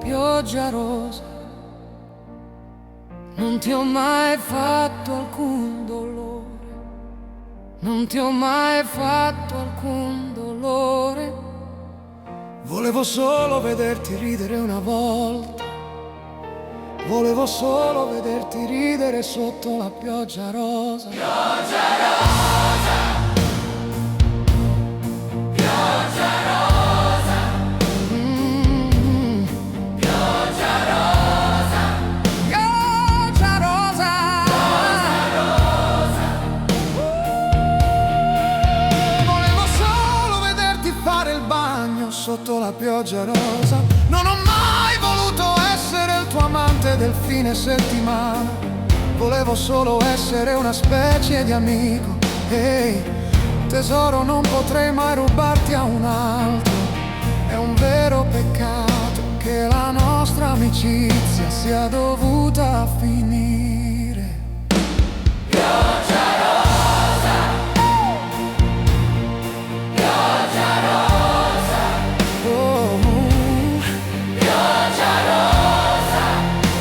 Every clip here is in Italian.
pioggia rosa. Non ti ho mai fatto alcun dolore, non ti ho mai fatto alcun dolore. Volevo solo vederti ridere una volta, volevo solo vederti ridere sotto la pioggia rosa. Pioggia rosa, pioggia rosa, pioggia rosa, pioggia rosa, rosa, volevo solo vederti fare il bagno sotto la pioggia rosa. Non ho mai voluto essere il tuo amante del fine settimana, volevo solo essere una specie di amico. Ehi, tesoro, non potrei mai rubarti a un altro. È un vero peccato che la nostra amicizia sia dovuta finire. Pioggia rosa, pioggia rosa, oh, pioggia rosa,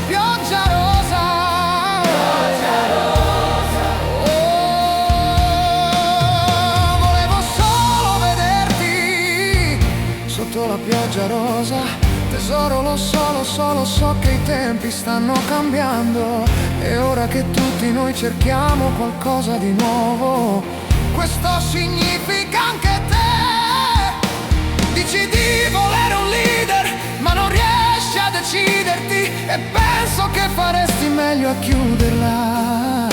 pioggia rosa, pioggia rosa, oh, volevo solo vederti sotto la pioggia rosa. Tesoro, lo so che i tempi stanno cambiando, e ora che tutti noi cerchiamo qualcosa di nuovo, questo significa anche te. Dici di volere un leader, ma non riesci a deciderti, e penso che faresti meglio a chiuderla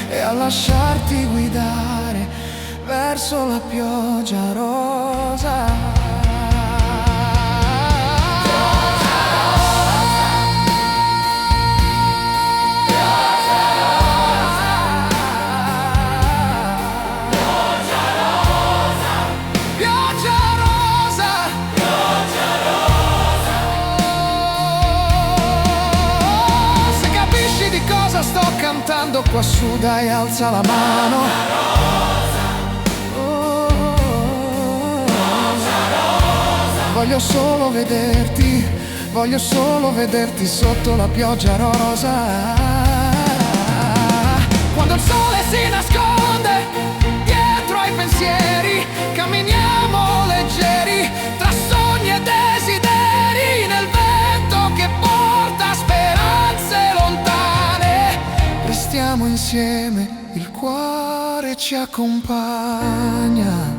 e a lasciarti guidare verso la pioggia rosa. Sto cantando quassù, dai, alza la mano. Voglio solo vederti sotto la pioggia rosa. Quando il sole si nasconde dietro ai pensieri, camminiamo leggeri tra sogni e desideri, nel vento che porta speranze lontane. Restiamo insieme, il cuore ci accompagna.